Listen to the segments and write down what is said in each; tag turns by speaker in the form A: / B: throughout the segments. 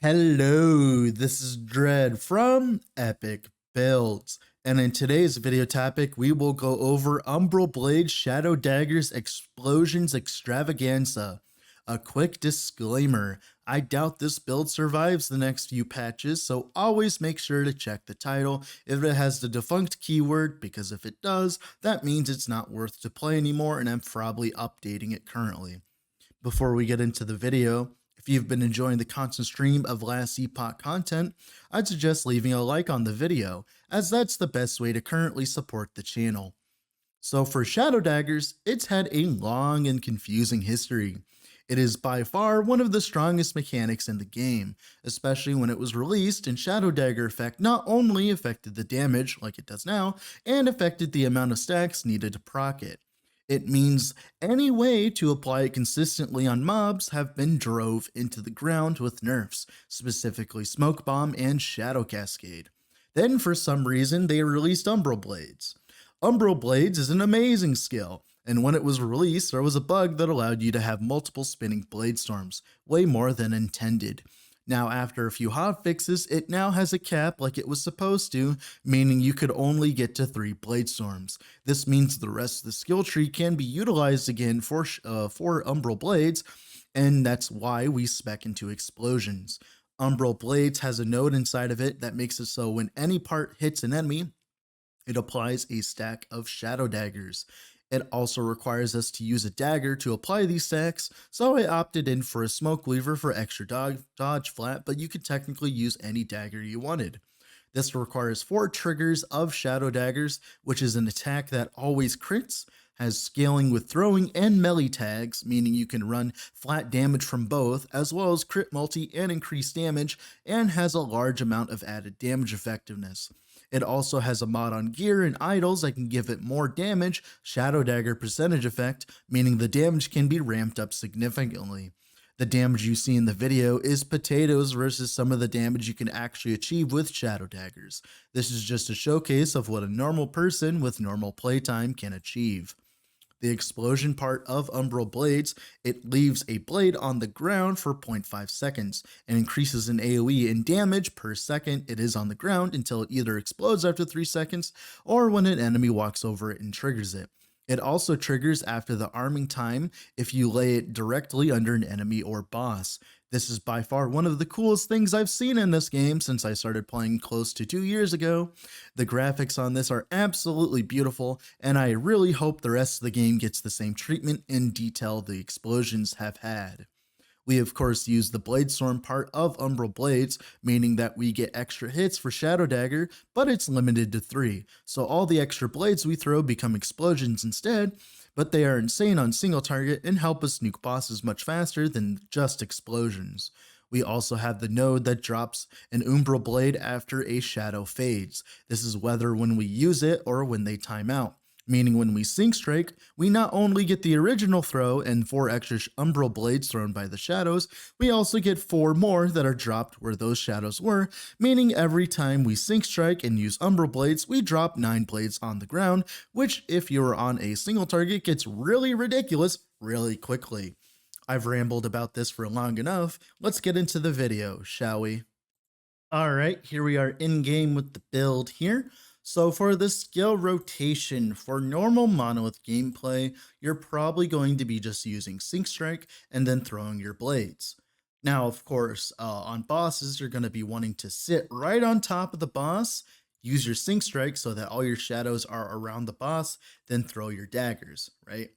A: Hello, this is Dread from Epic Builds, and in today's video topic, we will go over Umbral Blades Shadow Daggers Explosions Extravaganza. A quick disclaimer, I doubt this build survives the next few patches, so always make sure to check the title if it has the defunct keyword, because if it does, that means it's not worth to play anymore and I'm probably updating it currently. Before we get into the video, if you've been enjoying the constant stream of last Epoch content, I'd suggest leaving a like on the video, as that's the best way to currently support the channel. So for Shadow Daggers, it's had a long and confusing history. It is by far one of the strongest mechanics in the game, especially when it was released, and Shadow Dagger effect not only affected the damage, like it does now, and affected the amount of stacks needed to proc it. It means any way to apply it consistently on mobs have been drove into the ground with nerfs, specifically Smoke Bomb and Shadow Cascade. Then for some reason they released Umbral Blades. Umbral Blades is an amazing skill, and when it was released there was a bug that allowed you to have multiple spinning blade storms, way more than intended. Now after a few hotfixes, it now has a cap like it was supposed to, meaning you could only get to 3 blade storms. This means the rest of the skill tree can be utilized again for Umbral Blades, and that's why we spec into explosions. Umbral Blades has a node inside of it that makes it so when any part hits an enemy, it applies a stack of Shadow Daggers. It also requires us to use a dagger to apply these stacks, so I opted in for a smoke weaver for extra dodge flat, but you could technically use any dagger you wanted. This requires 4 triggers of Shadow Daggers, which is an attack that always crits, has scaling with throwing and melee tags, meaning you can run flat damage from both, as well as crit multi and increased damage, and has a large amount of added damage effectiveness. It also has a mod on gear and idols that can give it more damage, Shadow Dagger percentage effect, meaning the damage can be ramped up significantly. The damage you see in the video is potatoes versus some of the damage you can actually achieve with Shadow Daggers. This is just a showcase of what a normal person with normal playtime can achieve. The explosion part of Umbral Blades, it leaves a blade on the ground for 0.5 seconds and increases in AoE in damage per second it is on the ground until it either explodes after 3 seconds or when an enemy walks over it and triggers it. It also triggers after the arming time if you lay it directly under an enemy or boss. This is by far one of the coolest things I've seen in this game since I started playing close to 2 years ago. The graphics on this are absolutely beautiful, and I really hope the rest of the game gets the same treatment and detail the explosions have had. We of course use the Bladestorm part of Umbral Blades, meaning that we get extra hits for Shadow Dagger, but it's limited to 3, so all the extra blades we throw become explosions instead, but they are insane on single target and help us nuke bosses much faster than just explosions. We also have the node that drops an Umbral Blade after a shadow fades. This is whether when we use it or when they time out. Meaning when we Sync Strike, we not only get the original throw and 4 extra Umbral Blades thrown by the shadows, we also get 4 more that are dropped where those shadows were, meaning every time we Sync Strike and use Umbral Blades, we drop 9 blades on the ground, which if you are on a single target gets really ridiculous really quickly. I've rambled about this for long enough, let's get into the video, shall we? Alright, here we are in game with the build here. So for the skill rotation, for normal monolith gameplay, you're probably going to be just using Sync Strike and then throwing your blades. Now, of course, on bosses, you're going to be wanting to sit right on top of the boss, use your Sync Strike so that all your shadows are around the boss, then throw your daggers, right?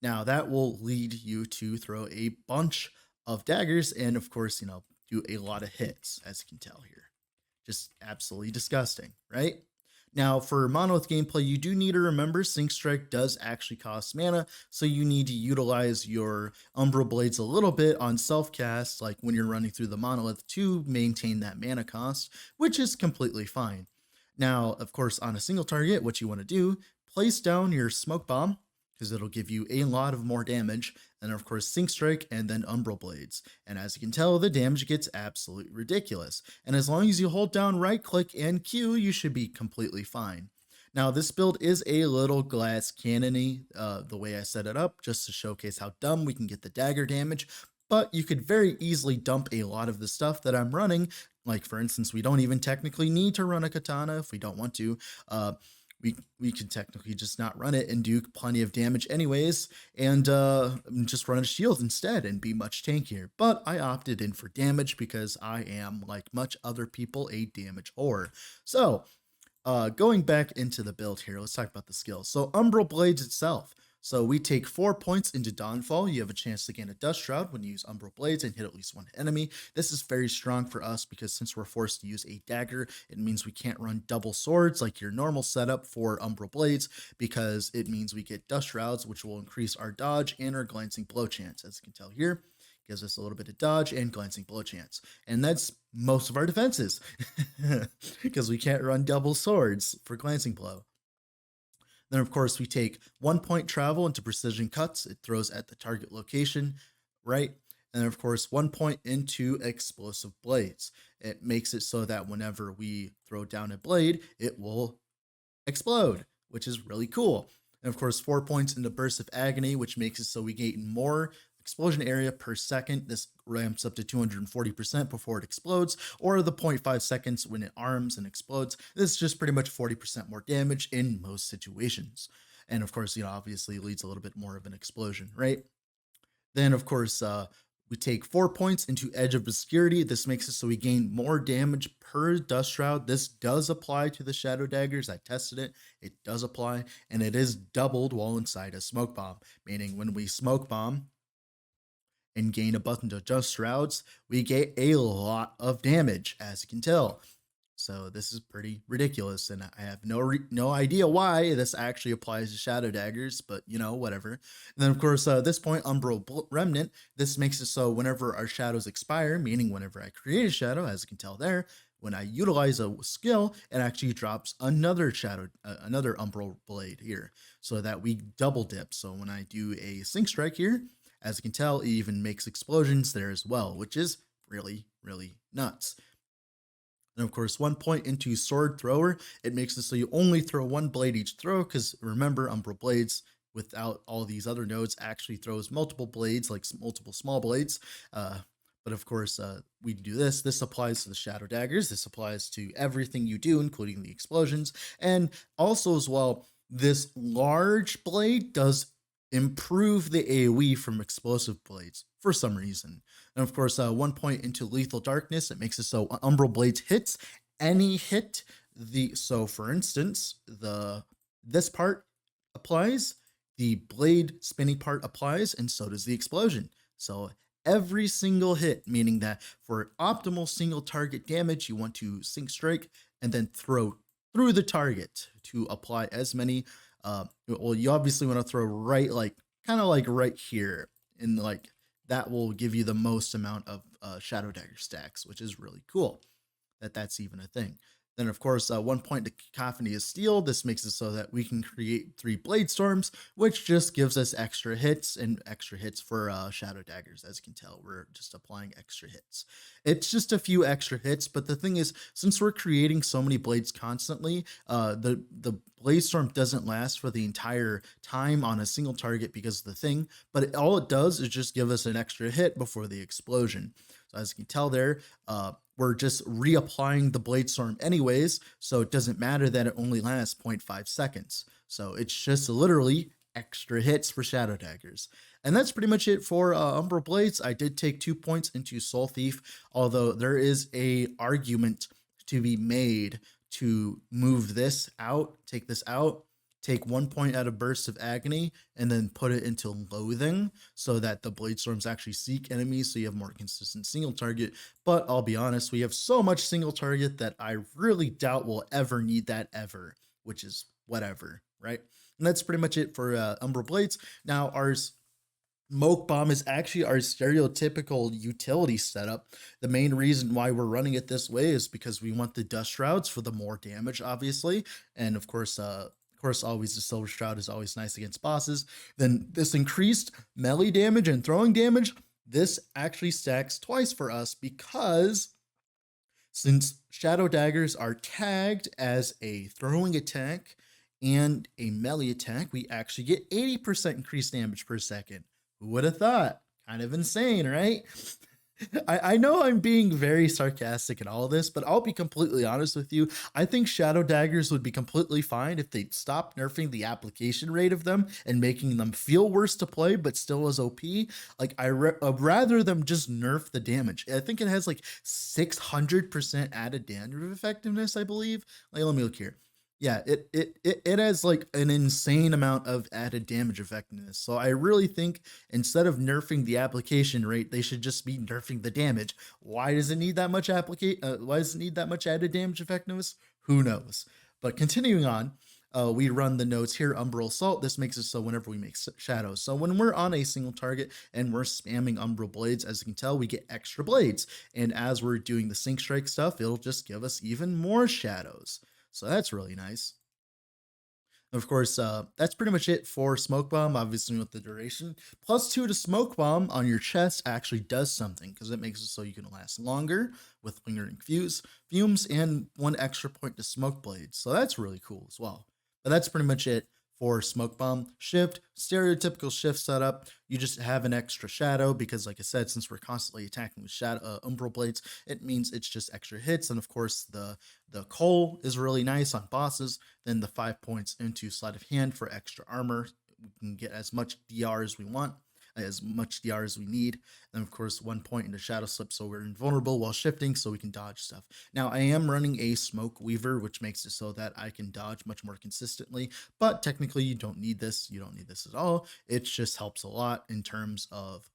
A: Now, that will lead you to throw a bunch of daggers and, of course, do a lot of hits, as you can tell here. Just absolutely disgusting, right? Now, for monolith gameplay, you do need to remember Sync Strike does actually cost mana, so you need to utilize your Umbral Blades a little bit on self-cast, like when you're running through the monolith, to maintain that mana cost, which is completely fine. Now, of course, on a single target, what you want to do, place down your Smoke Bomb, because it'll give you a lot of more damage, and of course Sync Strike and then Umbral Blades. And as you can tell, the damage gets absolutely ridiculous. And as long as you hold down right click and Q, you should be completely fine. Now this build is a little glass cannony, the way I set it up, just to showcase how dumb we can get the dagger damage, but you could very easily dump a lot of the stuff that I'm running. Like for instance, we don't even technically need to run a katana if we don't want to. Uh, we can technically just not run it and do plenty of damage anyways, and just run a shield instead and be much tankier. But I opted in for damage because I am, like much other people, a damage whore. So going back into the build here, let's talk about the skills. So Umbral Blades itself. So we take 4 points into Dawnfall. You have a chance to gain a Dust Shroud when you use Umbral Blades and hit at least one enemy. This is very strong for us because since we're forced to use a dagger, it means we can't run double swords like your normal setup for Umbral Blades, because it means we get Dust Shrouds, which will increase our dodge and our glancing blow chance. As you can tell here, gives us a little bit of dodge and glancing blow chance. And that's most of our defenses because we can't run double swords for glancing blow. Then, of course, we take 1 point travel into precision cuts. It throws at the target location, right? And then, of course, 1 point into explosive blades. It makes it so that whenever we throw down a blade, it will explode, which is really cool. And of course, 4 points into burst of agony, which makes it so we gain more explosion area per second. This ramps up to 240% before it explodes, or the 0.5 seconds when it arms and explodes. This is just pretty much 40% more damage in most situations. And of course, obviously leads a little bit more of an explosion, right? Then, of course, we take 4 points into Edge of Obscurity. This makes it so we gain more damage per Dust Shroud. This does apply to the Shadow Daggers. I tested it. It does apply, and it is doubled while inside a Smoke Bomb, meaning when we Smoke Bomb and gain a button to Dust Shrouds, we get a lot of damage, as you can tell. So this is pretty ridiculous, and I have no idea why this actually applies to Shadow Daggers, but whatever. And then of course, at this point, Umbral Remnant, this makes it so whenever our shadows expire, meaning whenever I create a shadow, as you can tell there, when I utilize a skill, it actually drops another another Umbral Blade here, so that we double dip. So when I do a Sync Strike here, as you can tell, it even makes explosions there as well, which is really, really nuts. And of course, 1 point into Sword Thrower. It makes it so you only throw one blade each throw, because remember, Umbral Blades, without all these other nodes, actually throws multiple blades, like multiple small blades. But of course, we do this. This applies to the Shadow Daggers. This applies to everything you do, including the explosions. And also as well, this large blade does improve the AoE from explosive blades for some reason. And of course, 1 point into Lethal Darkness. It makes it so Umbral Blades hits any hit. So for instance, this part applies, the blade spinning part applies, and so does the explosion. So every single hit, meaning that for optimal single target damage, you want to Sync Strike and then throw through the target to apply as many. Well, you obviously want to throw right, kind of like right here, and that will give you the most amount of Shadow Dagger stacks, which is really cool that's even a thing. Then, of course, 1 point to Cacophony of Steel. This makes it so that we can create 3 Blade Storms, which just gives us extra hits and extra hits for Shadow Daggers. As you can tell, we're just applying extra hits. It's just a few extra hits, but the thing is, since we're creating so many blades constantly, the Blade Storm doesn't last for the entire time on a single target because of the thing, but all it does is just give us an extra hit before the explosion. So as you can tell there, we're just reapplying the Blade Storm anyways, so it doesn't matter that it only lasts 0.5 seconds. So it's just literally extra hits for Shadow Daggers. And that's pretty much it for Umbral Blades. I did take 2 points into Soul Thief, although there is a argument to be made to move this out, take this out, take 1 point out of Burst of Agony, and then put it into Loathing so that the Blade Storms actually seek enemies, so you have more consistent single target. But I'll be honest, we have so much single target that I really doubt we'll ever need that ever, which is whatever, right? And that's pretty much it for Umbral Blades. Now, our Smoke Bomb is actually our stereotypical utility setup. The main reason why we're running it this way is because we want the Dust Shrouds for the more damage, obviously. And of course, always the Silver Shroud is always nice against bosses. Then this increased melee damage and throwing damage, this actually stacks twice for us, because since Shadow Daggers are tagged as a throwing attack and a melee attack, we actually get 80% increased damage per second. Who would have thought? Kind of insane, right? I know I'm being very sarcastic in all this, but I'll be completely honest with you. I think Shadow Daggers would be completely fine if they stopped nerfing the application rate of them and making them feel worse to play, but still as OP. Like, rather them just nerf the damage. I think it has like 600% added damage effectiveness, I believe. Like, let me look here. Yeah, it has like an insane amount of added damage effectiveness. So I really think instead of nerfing the application rate, they should just be nerfing the damage. Why does it need that much why does it need that much added damage effectiveness? Who knows? But continuing on, we run the nodes here, Umbral Assault. This makes it so whenever we make shadows. So when we're on a single target and we're spamming Umbral Blades, as you can tell, we get extra blades. And as we're doing the Sync Strike stuff, it'll just give us even more shadows. So that's really nice. Of course, that's pretty much it for Smoke Bomb, obviously with the duration. +2 to Smoke Bomb on your chest actually does something, because it makes it so you can last longer with lingering fumes, and 1 extra point to Smoke Blades. So that's really cool as well. But that's pretty much it for Smoke Bomb. Shift, stereotypical shift setup. You just have an extra shadow because, like I said, since we're constantly attacking with Umbral Blades, it means it's just extra hits. And of course, the coal is really nice on bosses. Then the 5 points into sleight of hand for extra armor. We can get as much DR as we want, as much DR as we need. And of course, 1 point into Shadow Slip, so we're invulnerable while shifting, so we can dodge stuff. Now, I am running a Smoke Weaver, which makes it so that I can dodge much more consistently, but technically you don't need this. You don't need this at all. It just helps a lot in terms of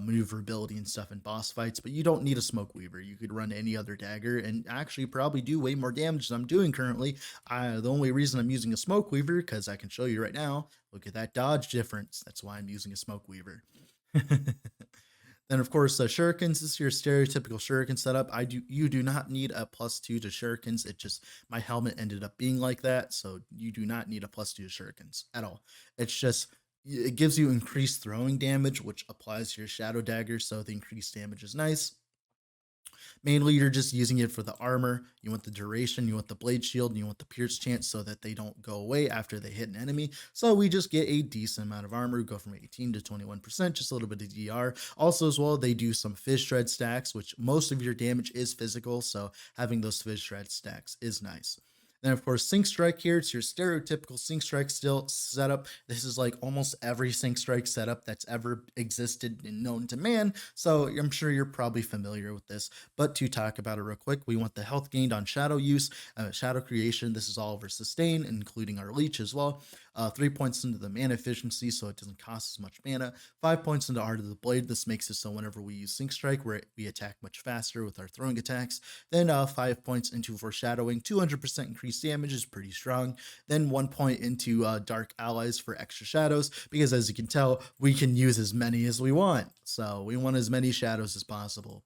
A: maneuverability and stuff in boss fights, but you don't need a Smoke Weaver. You could run any other dagger and actually probably do way more damage than I'm doing currently. The only reason I'm using a Smoke Weaver, because I can show you right now, look at that dodge difference. That's why I'm using a Smoke Weaver. Then of course, shurikens. This is your stereotypical shuriken setup. You do not need a +2 to shurikens. It just, my helmet ended up being like that, so you do not need a +2 to shurikens at all. It's just, it gives you increased throwing damage, which applies to your shadow dagger, so the increased damage is nice. Mainly, you're just using it for the armor. You want the duration, you want the blade shield, and you want the pierce chance so that they don't go away after they hit an enemy. So we just get a decent amount of armor. We go from 18 to 21%, just a little bit of DR. Also, as well, they do some Fizz Shred stacks, which most of your damage is physical, so having those Fizz Shred stacks is nice. Then, of course, Sync Strike here. It's your stereotypical Sync Strike still setup. This is like almost every Sync Strike setup that's ever existed and known to man. So I'm sure you're probably familiar with this. But to talk about it real quick, we want the health gained on shadow use, shadow creation. This is all over sustain, including our leech as well. 3 points into the mana efficiency, so it doesn't cost as much mana. 5 points into Art of the Blade. This makes it so whenever we use Sync Strike, we attack much faster with our throwing attacks. Then 5 points into Foreshadowing. 200% increased damage is pretty strong. Then 1 point into Dark Allies for extra shadows, because as you can tell, we can use as many as we want. So we want as many shadows as possible.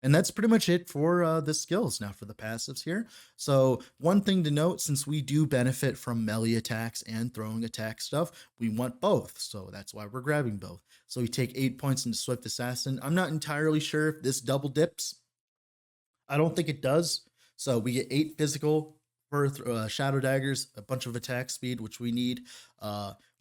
A: And that's pretty much it for the skills. Now for the passives here. So one thing to note, since we do benefit from melee attacks and throwing attack stuff, we want both. So that's why we're grabbing both. So we take 8 points into Swift Assassin. I'm not entirely sure if this double dips. I don't think it does. So we get 8 physical for Shadow Daggers, a bunch of attack speed, which we need.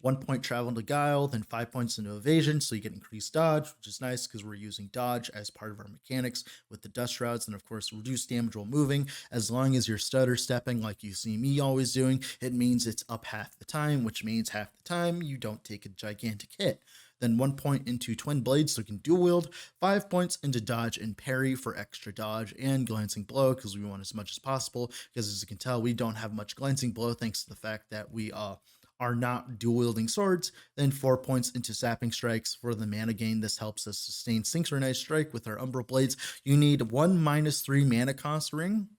A: 1 point travel into Guile, then 5 points into Evasion, so you get increased dodge, which is nice because we're using dodge as part of our mechanics with the dust routes, and of course reduced damage while moving. As long as you're stutter stepping like you see me always doing, it means it's up half the time, which means half the time you don't take a gigantic hit. Then 1 point into Twin Blades so you can dual wield, 5 points into Dodge and Parry for extra dodge, and Glancing Blow because we want as much as possible, because as you can tell, we don't have much Glancing Blow thanks to the fact that we are not dual wielding swords. Then 4 points into Sapping Strikes for the mana gain. This helps us sustain Synchronized Strike with our Umbral Blades. You need 1 -3 mana cost ring,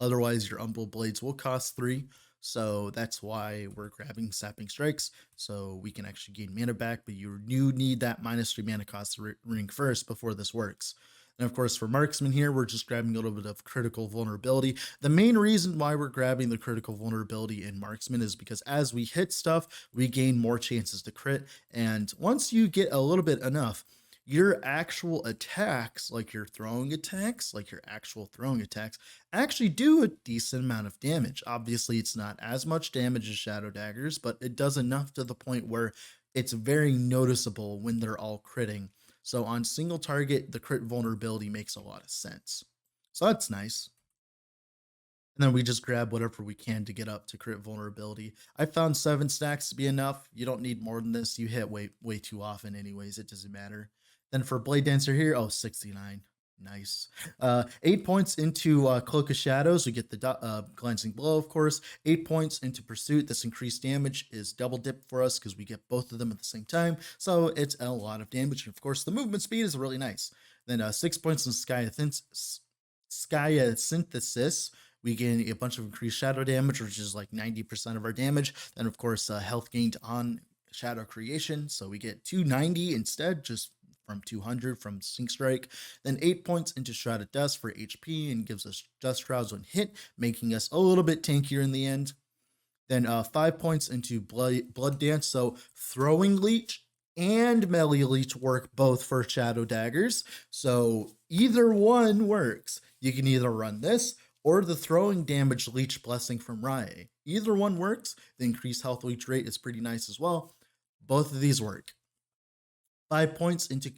A: otherwise your Umbral Blades will cost 3. So that's why we're grabbing Sapping Strikes, so we can actually gain mana back, but you need that -3 mana cost ring first before this works. And of course, for Marksman here, we're just grabbing a little bit of critical vulnerability. The main reason why we're grabbing the critical vulnerability in Marksman is because as we hit stuff, we gain more chances to crit. And once you get a little bit enough, your actual attacks, like your throwing attacks, actually do a decent amount of damage. Obviously, it's not as much damage as Shadow Daggers, but it does enough to the point where it's very noticeable when they're all critting. So on single target, the crit vulnerability makes a lot of sense. So that's nice. And then we just grab whatever we can to get up to crit vulnerability. I found 7 stacks to be enough. You don't need more than this. You hit way too often anyways. It doesn't matter. Then for Blade Dancer here, oh, 69. Nice. 8 points into Cloak of Shadows. We get the Glancing Blow, of course. 8 points into Pursuit. This increased damage is double dip for us because we get both of them at the same time. So it's a lot of damage. And of course, the movement speed is really nice. Then 6 points in Skya Synthesis. We gain a bunch of increased shadow damage, which is like 90% of our damage. Then, of course, health gained on shadow creation. So we get 290 instead, just from 200 from Sync Strike. Then 8 points into Shrouded Dust for HP and gives us Dust Shrouds when hit, making us a little bit tankier in the end. Then 5 points into Blood Dance. So Throwing Leech and Melee Leech work both for Shadow Daggers. So either one works. You can either run this or the Throwing Damage Leech Blessing from Rai. Either one works. The increased health leech rate is pretty nice as well. Both of these work. 5 points into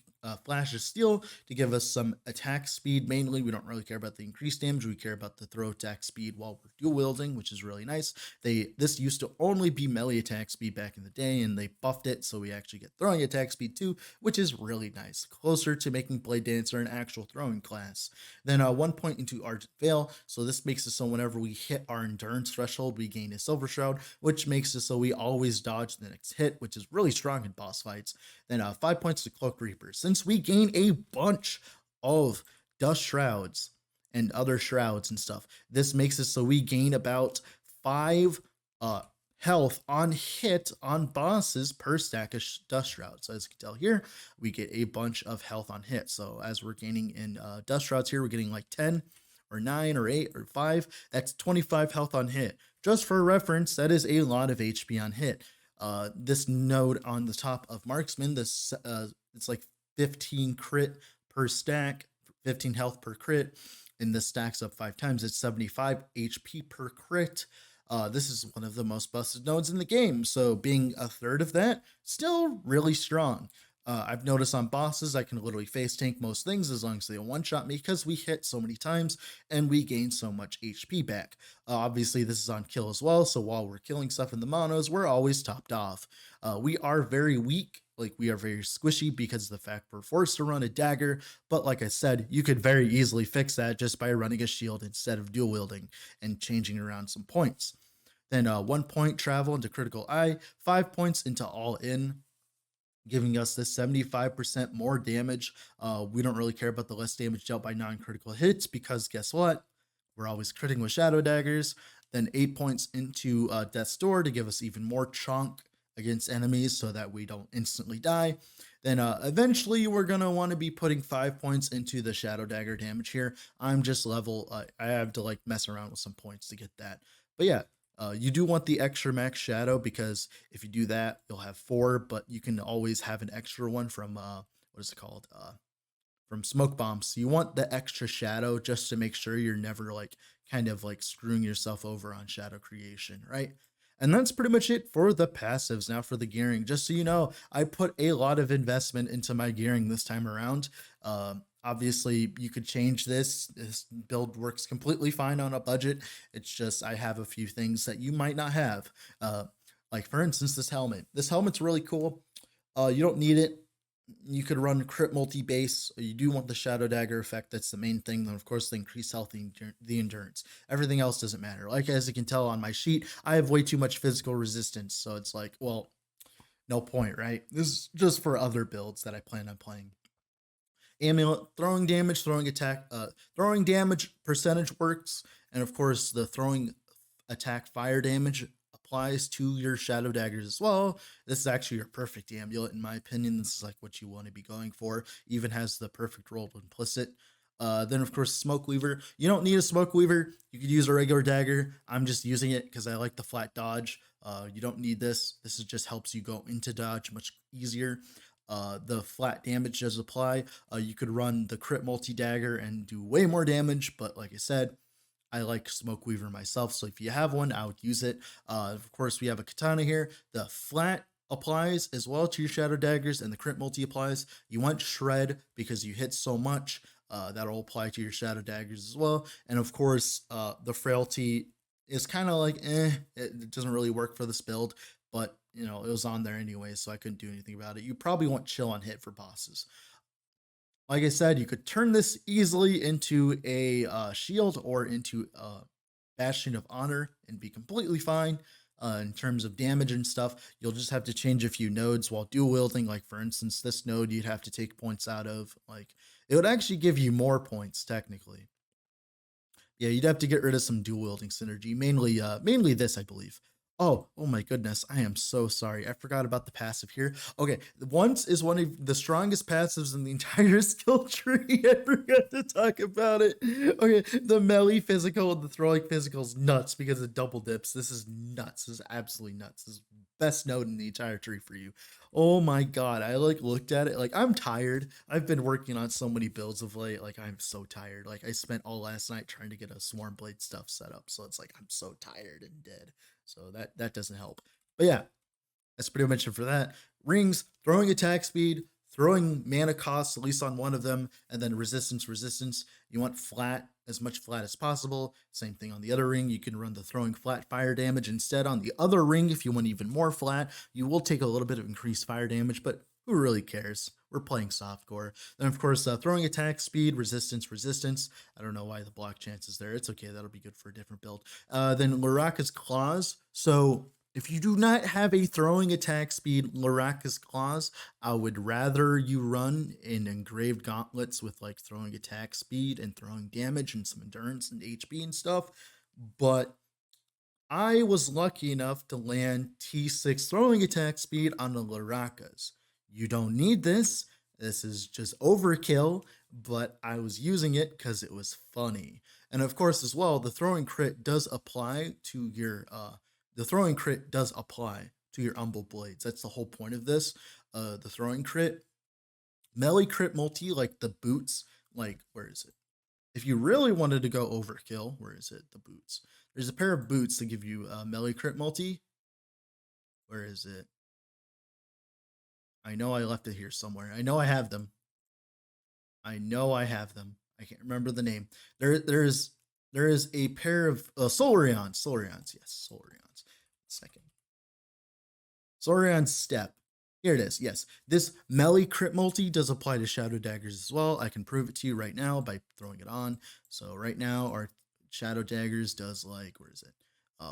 A: Flash of Steel to give us some attack speed. Mainly, we don't really care about the increased damage. We care about the throw attack speed while we're dual wielding, which is really nice. This used to only be melee attack speed back in the day, and they buffed it, so we actually get throwing attack speed too, which is really nice. Closer to making Blade Dancer an actual throwing class. Then 1 point into Argent Veil, so this makes it so whenever we hit our endurance threshold, we gain a Silver Shroud, which makes it so we always dodge the next hit, which is really strong in boss fights. Then 5 points to Cloak Reaper. Since we gain a bunch of Dust Shrouds and other shrouds and stuff, this makes it so we gain about 5 health on hit on bosses per stack of Dust Shrouds. So as you can tell here, we get a bunch of health on hit. So as we're gaining in Dust Shrouds here, we're getting like 10 or 9 or 8 or 5. That's 25 health on hit. Just for reference, that is a lot of HP on hit. This node on the top of Marksman, this it's like 15 crit per stack, 15 health per crit, and this stacks up 5 times. It's 75 HP per crit. This is one of the most busted nodes in the game, so being a third of that, still really strong. I've noticed on bosses, I can literally face tank most things as long as they one-shot me because we hit so many times and we gain so much HP back. Obviously, this is on kill as well, so while we're killing stuff in the monos, we're always topped off. We are very weak, like we are very squishy because of the fact we're forced to run a dagger, but like I said, you could very easily fix that just by running a shield instead of dual wielding and changing around some points. Then 1 point travel into Critical Eye, 5 points into All In, giving us this 75% more damage. We don't really care about the less damage dealt by non-critical hits because guess what? We're always critting with Shadow Daggers. Then 8 points into Death's Door to give us even more chunk against enemies so that we don't instantly die. Then eventually we're going to want to be putting 5 points into the Shadow Dagger damage here. I'm just level, I have to like mess around with some points to get that. But yeah, you do want the extra max shadow because if you do that, you'll have 4, but you can always have an extra one from, what is it called? From smoke bombs. So you want the extra shadow just to make sure you're never like kind of like screwing yourself over on shadow creation, right? And that's pretty much it for the passives. Now for the gearing, just so you know, I put a lot of investment into my gearing this time around. Obviously, you could change this. This build works completely fine on a budget. It's just I have a few things that you might not have. Like for instance, this helmet. This helmet's really cool. You don't need it. You could run crit multi-base. You do want the Shadow Dagger effect. That's the main thing. Then, of course, the increased health, the endurance. Everything else doesn't matter. Like, as you can tell on my sheet, I have way too much physical resistance. So it's like, well, no point, right? This is just for other builds that I plan on playing. Amulet, throwing damage, throwing damage percentage works. And, of course, the throwing attack fire damage applies to your Shadow Daggers as well. This is actually your perfect amulet, in my opinion. This is like what you want to be going for. Even has the perfect roll implicit. Then, of course, Smoke Weaver. You don't need a Smoke Weaver. You could use a regular dagger. I'm just using it because I like the flat dodge. You don't need this. This is just helps you go into dodge much easier. The flat damage does apply. You could run the crit multi-dagger and do way more damage, but like I said, I like Smoke Weaver myself, so if you have one, I would use it. Of course, we have a katana here. The flat applies as well to your Shadow Daggers, and the crit multi applies. You want Shred because you hit so much. That'll apply to your Shadow Daggers as well. And of course, the Frailty is kind of like, it doesn't really work for this build, but you know, it was on there anyway, so I couldn't do anything about it. You probably want Chill on hit for bosses. Like I said, you could turn this easily into a shield or into a Bastion of Honor and be completely fine. In terms of damage and stuff, you'll just have to change a few nodes while dual wielding. Like for instance, this node you'd have to take points out of. Like it would actually give you more points technically. Yeah, you'd have to get rid of some dual wielding synergy, mainly this, I believe. Oh my goodness, I am so sorry. I forgot about the passive here. Okay, once is one of the strongest passives in the entire skill tree. I forgot to talk about it. Okay, the melee physical and the throwing physical is nuts because it double dips. This is nuts. This is absolutely nuts. This is best node in the entire tree for you. Oh my god, I like looked at it like I'm tired. I've been working on so many builds of late. Like I'm so tired. Like I spent all last night trying to get a Swarm Blade stuff set up. So it's like I'm so tired and dead. So that doesn't help. But yeah, that's pretty much it for that. Rings, throwing attack speed, throwing mana costs, at least on one of them, and then resistance. You want flat, as much flat as possible. Same thing on the other ring. You can run the throwing flat fire damage instead on the other ring if you want even more flat. You will take a little bit of increased fire damage, but who really cares? We're playing softcore. Then, of course, throwing attack speed, resistance. I don't know why the block chance is there. It's okay. That'll be good for a different build. Then Luraka's Claws. So if you do not have a throwing attack speed Luraka's Claws, I would rather you run in engraved gauntlets with like throwing attack speed and throwing damage and some endurance and HP and stuff. But I was lucky enough to land T6 throwing attack speed on the Lurakas. You don't need this. This is just overkill, but I was using it because it was funny. And of course, as well, the throwing crit does apply to your Umbral Blades. That's the whole point of this. The throwing crit, melee crit multi, like the boots. Like where is it? If you really wanted to go overkill, where is it? The boots. There's a pair of boots that give you melee crit multi. Where is it? I know I left it here somewhere. I know I have them. I can't remember the name. There is a pair of Solarions. Yes, Solarions. Second. Solarion Step. Here it is. Yes, this melee crit multi does apply to Shadow Daggers as well. I can prove it to you right now by throwing it on. So right now our Shadow Daggers does like, where is it?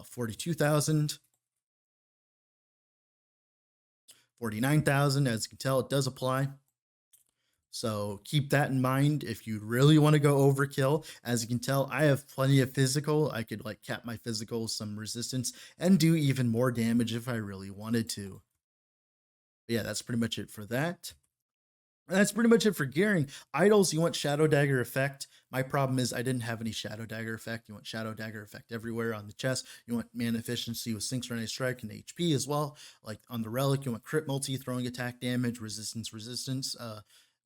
A: 42,000. 49,000. As you can tell, it does apply. So keep that in mind if you really want to go overkill. As you can tell, I have plenty of physical. I could like cap my physical, some resistance, and do even more damage if I really wanted to. But yeah, that's pretty much it for that. And that's pretty much it for gearing. Idols, you want Shadow Dagger effect. My problem is I didn't have any Shadow Dagger effect. You want Shadow Dagger effect everywhere on the chest. You want mana efficiency with Synchronized Strike and HP as well. Like on the Relic, you want crit multi, throwing attack damage, resistance.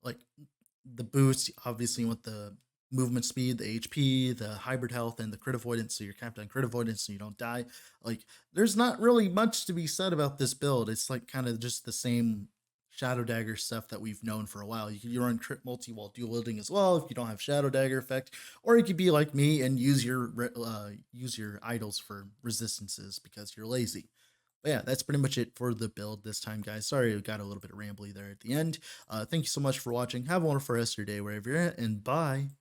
A: Like the boost, obviously you want the movement speed, the HP, the hybrid health, and the crit avoidance. So you're capped on crit avoidance so you don't die. Like there's not really much to be said about this build. It's like kind of just the same Shadow Dagger stuff that we've known for a while. You can run crit multi while dual wielding as well if you don't have Shadow Dagger effect, or you could be like me and use your idols for resistances because you're lazy. But yeah, that's pretty much it for the build this time, guys. Sorry, I got a little bit rambly there at the end. Thank you so much for watching. Have a wonderful rest of your day wherever you're at, and bye.